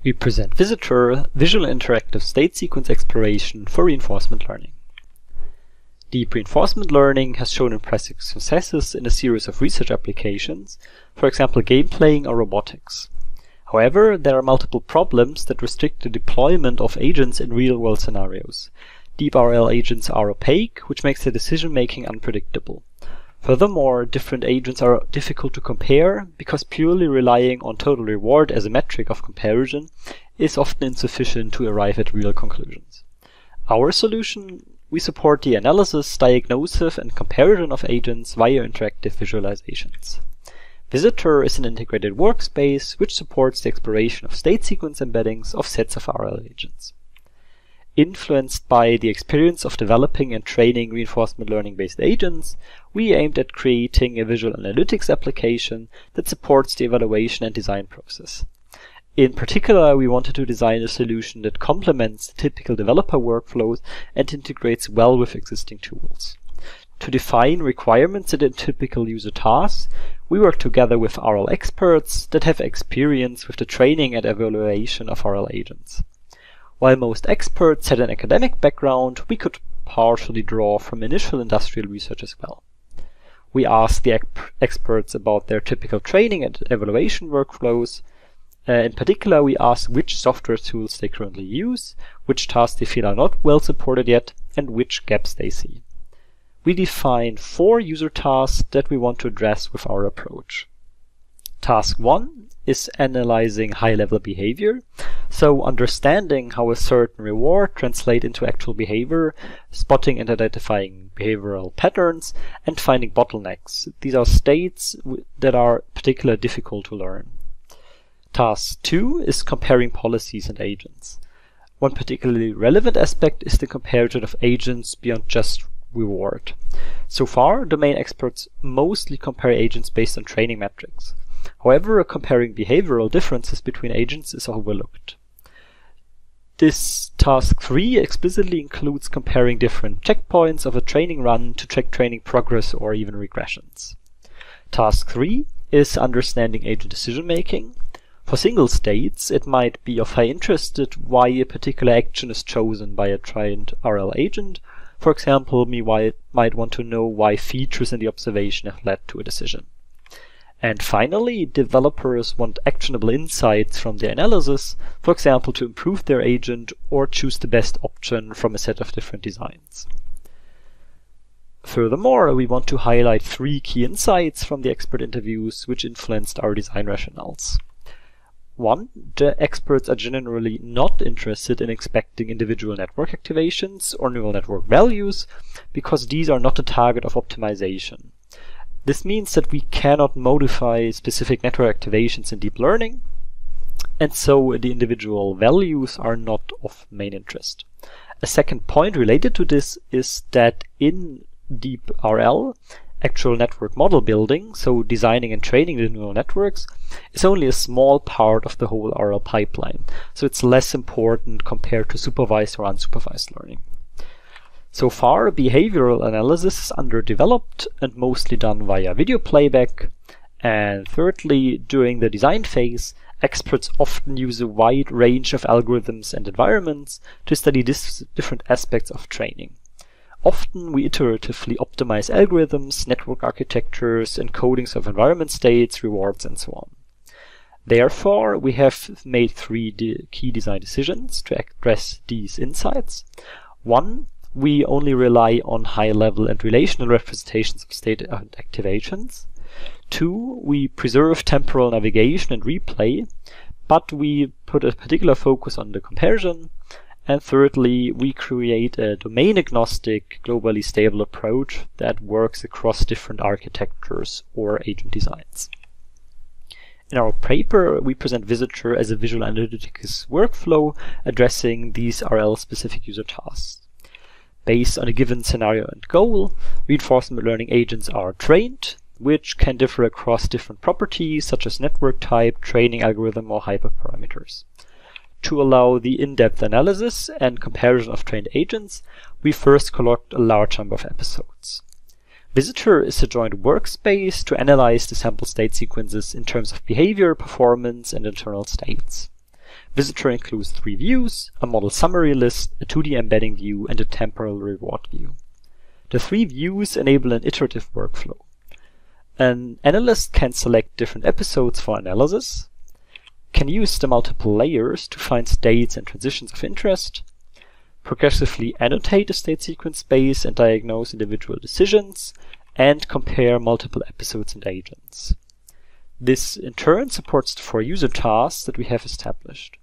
we present Visitor, Visual Interactive State Sequence Exploration for Reinforcement Learning. Deep reinforcement learning has shown impressive successes in a series of research applications, for example game playing or robotics. However, there are multiple problems that restrict the deployment of agents in real-world scenarios. Deep RL agents are opaque, which makes their decision-making unpredictable. Furthermore, different agents are difficult to compare because purely relying on total reward as a metric of comparison is often insufficient to arrive at real conclusions. Our solution: we support the analysis, diagnosis, and comparison of agents via interactive visualizations. Visitor is an integrated workspace which supports the exploration of state sequence embeddings of sets of RL agents. Influenced by the experience of developing and training reinforcement learning-based agents, we aimed at creating a visual analytics application that supports the evaluation and design process. In particular, we wanted to design a solution that complements the typical developer workflows and integrates well with existing tools. To define requirements and typical user tasks, we worked together with RL experts that have experience with the training and evaluation of RL agents. While most experts had an academic background, we could partially draw from initial industrial research as well. We asked the experts about their typical training and evaluation workflows. In particular, we asked which software tools they currently use, which tasks they feel are not well supported yet, and which gaps they see. We defined 4 user tasks that we want to address with our approach. Task 1 is analyzing high-level behavior, so understanding how a certain reward translates into actual behavior, spotting and identifying behavioral patterns, and finding bottlenecks. These are states that are particularly difficult to learn. Task 2 is comparing policies and agents. One particularly relevant aspect is the comparison of agents beyond just reward. So far, domain experts mostly compare agents based on training metrics. However, comparing behavioral differences between agents is overlooked. This task 3 explicitly includes comparing different checkpoints of a training run to check training progress or even regressions. Task 3 is understanding agent decision-making. For single states, it might be of high interest why a particular action is chosen by a trained RL agent. For example, we might want to know why features in the observation have led to a decision. And finally, developers want actionable insights from their analysis, for example, to improve their agent or choose the best option from a set of different designs. Furthermore, we want to highlight 3 key insights from the expert interviews which influenced our design rationales. 1. The experts are generally not interested in expecting individual network activations or neural network values because these are not the target of optimization. This means that we cannot modify specific network activations in deep learning, and so the individual values are not of main interest. A second point related to this is that in deep RL, actual network model building, so designing and training the neural networks, is only a small part of the whole RL pipeline, so it's less important compared to supervised or unsupervised learning. So far, behavioral analysis is underdeveloped and mostly done via video playback. And thirdly, during the design phase, experts often use a wide range of algorithms and environments to study different aspects of training. Often we iteratively optimize algorithms, network architectures, encodings of environment states, rewards, and so on. Therefore, we have made 3 key design decisions to address these insights. 1. We only rely on high-level and relational representations of state activations. 2. We preserve temporal navigation and replay, but we put a particular focus on the comparison. And thirdly, we create a domain-agnostic, globally stable approach that works across different architectures or agent designs. In our paper, we present Visitor as a visual analytics workflow addressing these RL-specific user tasks. Based on a given scenario and goal, reinforcement learning agents are trained, which can differ across different properties such as network type, training algorithm, or hyperparameters. To allow the in-depth analysis and comparison of trained agents, we first collect a large number of episodes. Visitor is a joint workspace to analyze the sample state sequences in terms of behavior, performance, and internal states. Visitor includes 3 views, a model summary list, a 2D embedding view, and a temporal reward view. The 3 views enable an iterative workflow. An analyst can select different episodes for analysis, can use the multiple layers to find states and transitions of interest, progressively annotate the state sequence space and diagnose individual decisions, and compare multiple episodes and agents. This in turn supports the 4 user tasks that we have established.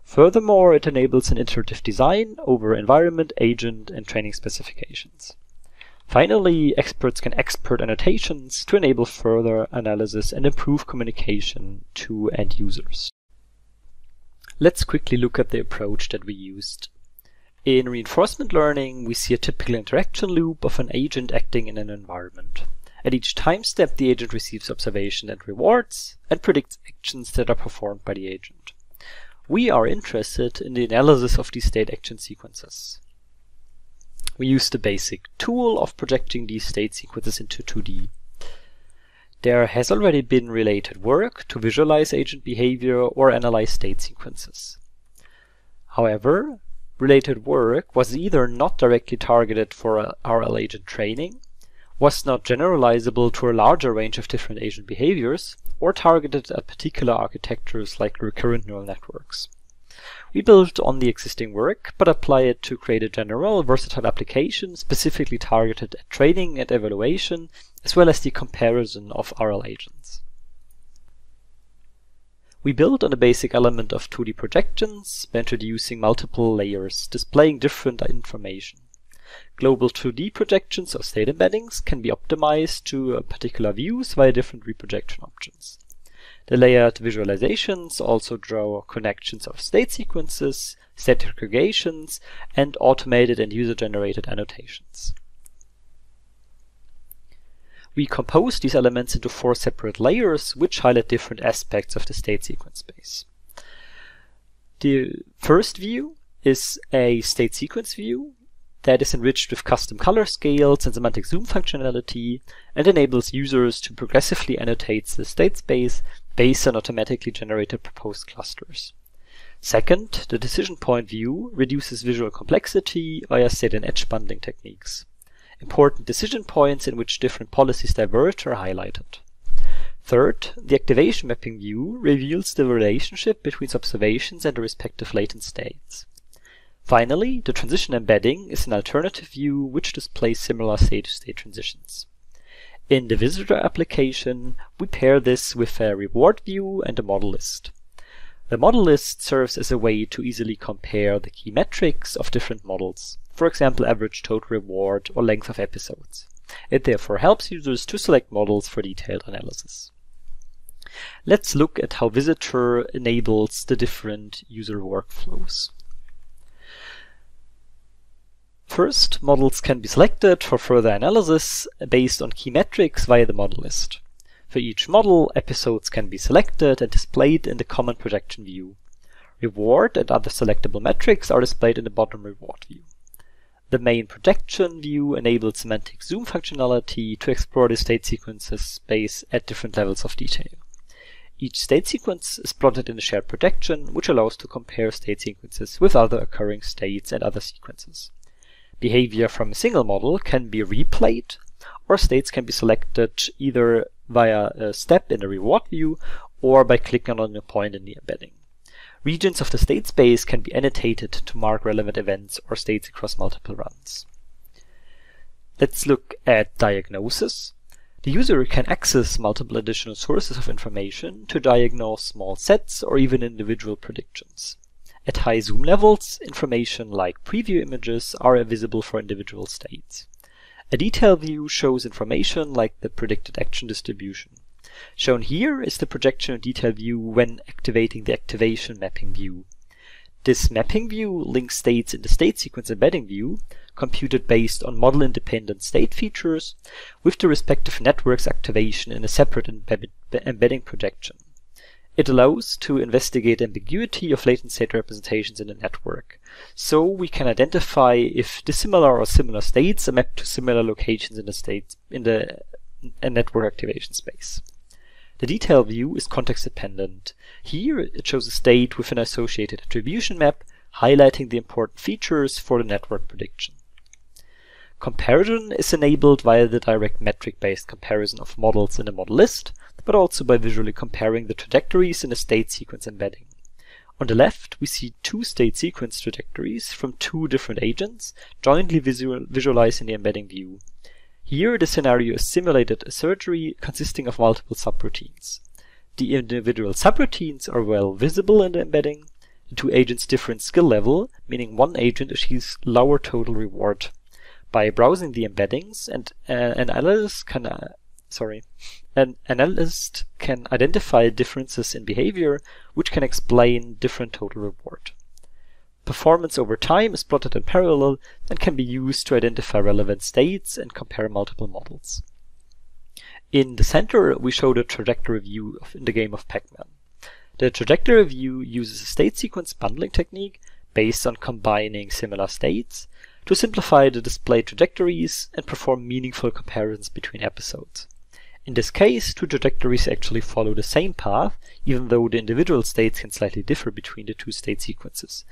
Furthermore, it enables an iterative design over environment, agent, and training specifications. Finally, experts can export annotations to enable further analysis and improve communication to end users. Let's quickly look at the approach that we used. In reinforcement learning, we see a typical interaction loop of an agent acting in an environment. At each time step, the agent receives observation and rewards, and predicts actions that are performed by the agent. We are interested in the analysis of these state action sequences. We use the basic tool of projecting these state sequences into 2D. There has already been related work to visualize agent behavior or analyze state sequences. However, related work was either not directly targeted for RL agent training, was not generalizable to a larger range of different agent behaviors, or targeted at particular architectures like recurrent neural networks. We built on the existing work, but apply it to create a general, versatile application specifically targeted at training and evaluation, as well as the comparison of RL agents. We built on the basic element of 2D projections by introducing multiple layers, displaying different information. Global 2D projections or state embeddings can be optimized to particular views via different reprojection options. The layered visualizations also draw connections of state sequences, state aggregations, and automated and user-generated annotations. We compose these elements into 4 separate layers, which highlight different aspects of the state sequence space. The first view is a state sequence view that is enriched with custom color scales and semantic zoom functionality and enables users to progressively annotate the state space based on automatically generated proposed clusters. Second, the decision point view reduces visual complexity via state and edge bundling techniques. Important decision points in which different policies diverge are highlighted. Third, the activation mapping view reveals the relationship between observations and the respective latent states. Finally, the transition embedding is an alternative view which displays similar state-to-state transitions. In the visitor application, we pair this with a reward view and a model list. The model list serves as a way to easily compare the key metrics of different models, for example average total reward or length of episodes. It therefore helps users to select models for detailed analysis. Let's look at how Visitor enables the different user workflows. First, models can be selected for further analysis based on key metrics via the model list. For each model, episodes can be selected and displayed in the common projection view. Reward and other selectable metrics are displayed in the bottom reward view. The main projection view enables semantic zoom functionality to explore the state sequences space at different levels of detail. Each state sequence is plotted in a shared projection, which allows to compare state sequences with other occurring states and other sequences. Behavior from a single model can be replayed, or states can be selected either via a step in the reward view or by clicking on a point in the embedding. Regions of the state space can be annotated to mark relevant events or states across multiple runs. Let's look at diagnosis. The user can access multiple additional sources of information to diagnose small sets or even individual predictions. At high zoom levels, information like preview images are visible for individual states. A detail view shows information like the predicted action distribution. Shown here is the projection and detail view when activating the activation mapping view. This mapping view links states in the state sequence embedding view, computed based on model-independent state features, with the respective network's activation in a separate embedding projection. It allows to investigate ambiguity of latent state representations in a network, so we can identify if dissimilar or similar states are mapped to similar locations in the network activation space. The detail view is context dependent. Here it shows a state with an associated attribution map, highlighting the important features for the network prediction. Comparison is enabled via the direct metric-based comparison of models in the model list, but also by visually comparing the trajectories in a state sequence embedding. On the left, we see two state sequence trajectories from two different agents, jointly visualized in the embedding view. Here, the scenario is simulated a surgery consisting of multiple subroutines. The individual subroutines are well visible in the embedding. The two agents differ in skill level, meaning one agent achieves lower total reward. By browsing the embeddings, an analyst can identify differences in behavior, which can explain different total reward. Performance over time is plotted in parallel and can be used to identify relevant states and compare multiple models. In the center, we show the trajectory view in the game of Pac-Man. The trajectory view uses a state sequence bundling technique based on combining similar states to simplify the displayed trajectories and perform meaningful comparisons between episodes. In this case, two trajectories actually follow the same path, even though the individual states can slightly differ between the two state sequences.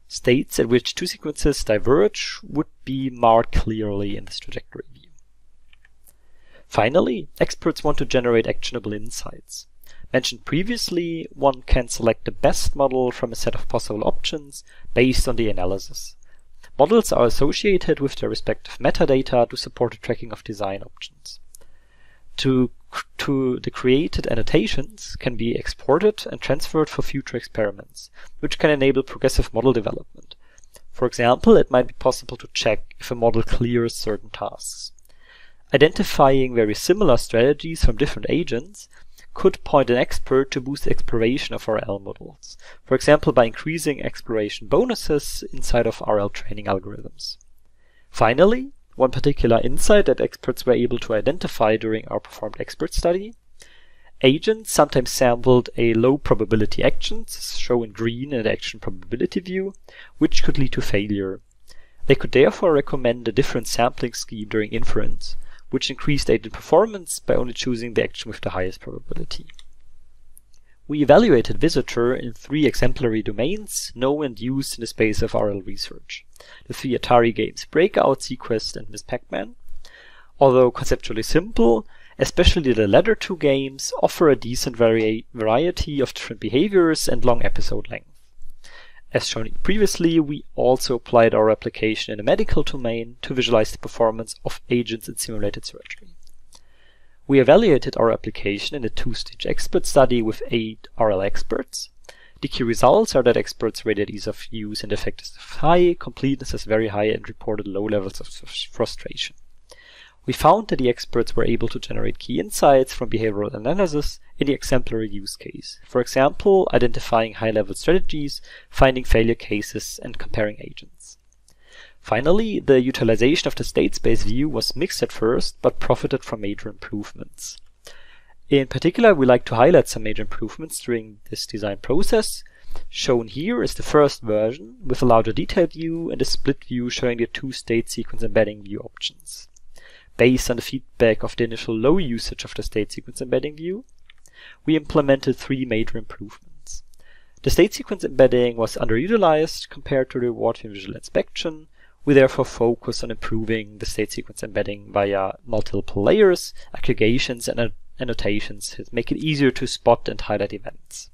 States at which two sequences diverge would be marked clearly in this trajectory view. Finally, experts want to generate actionable insights. Mentioned previously, one can select the best model from a set of possible options based on the analysis. Models are associated with their respective metadata to support the tracking of design options. The created annotations can be exported and transferred for future experiments, which can enable progressive model development. For example, it might be possible to check if a model clears certain tasks. Identifying very similar strategies from different agents could point an expert to boost exploration of RL models, for example by increasing exploration bonuses inside of RL training algorithms. Finally, one particular insight that experts were able to identify during our performed expert study: agents sometimes sampled a low probability actions, shown in green in the action probability view, which could lead to failure. They could therefore recommend a different sampling scheme during inference, which increased agent performance by only choosing the action with the highest probability. We evaluated Visitor in 3 exemplary domains, known and used in the space of RL research: the 3 Atari games Breakout, Sequest, and Miss Pac-Man. Although conceptually simple, especially the latter 2 games offer a decent variety of different behaviors and long episode length. As shown previously, we also applied our application in the medical domain to visualize the performance of agents in simulated surgery. We evaluated our application in a 2-stage expert study with 8 RL experts. The key results are that experts rated ease of use and effectiveness high, completeness as very high, and reported low levels of frustration. We found that the experts were able to generate key insights from behavioral analysis in the exemplary use case. For example, identifying high-level strategies, finding failure cases, and comparing agents. Finally, the utilization of the state space view was mixed at first, but profited from major improvements. In particular, we like to highlight some major improvements during this design process. Shown here is the first version, with a larger detail view and a split view showing the 2 state sequence embedding view options. Based on the feedback of the initial low usage of the state sequence embedding view, we implemented 3 major improvements. The state sequence embedding was underutilized compared to the reward in visual inspection. We therefore focused on improving the state sequence embedding via multiple layers, aggregations, and annotations to make it easier to spot and highlight events.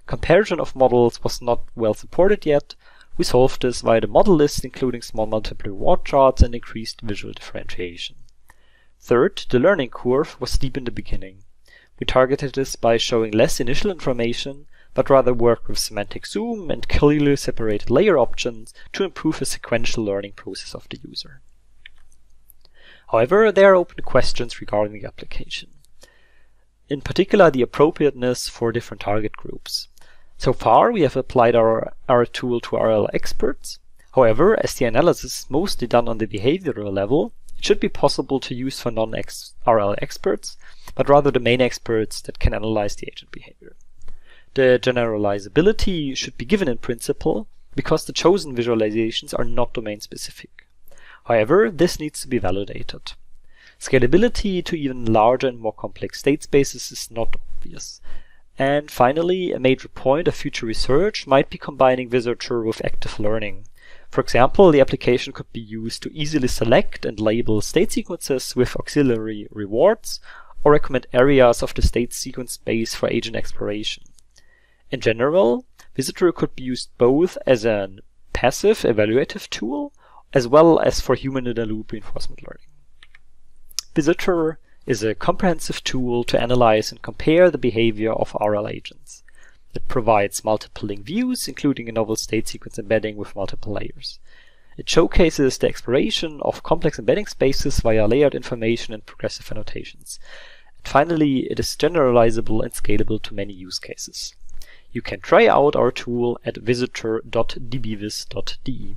Comparison of models was not well supported yet. We solved this via the model list, including small multiple reward charts and increased visual differentiation. Third, the learning curve was steep in the beginning. We targeted this by showing less initial information, but rather worked with semantic zoom and clearly separated layer options to improve the sequential learning process of the user. However, there are open questions regarding the application. In particular, the appropriateness for different target groups. So far, we have applied our tool to RL experts. However, as the analysis is mostly done on the behavioral level, it should be possible to use for non-RL experts, but rather domain experts that can analyze the agent behavior. The generalizability should be given in principle, because the chosen visualizations are not domain-specific. However, this needs to be validated. Scalability to even larger and more complex state spaces is not obvious. And finally, a major point of future research might be combining visitor with active learning. For example, the application could be used to easily select and label state sequences with auxiliary rewards, or recommend areas of the state sequence space for agent exploration. In general, visitor could be used both as a passive evaluative tool as well as for human-in-the-loop reinforcement learning. Visitor is a comprehensive tool to analyze and compare the behavior of RL agents. It provides multiple link views, including a novel state sequence embedding with multiple layers. It showcases the exploration of complex embedding spaces via layered information and progressive annotations. And finally, it is generalizable and scalable to many use cases. You can try out our tool at visitor.dbvis.de.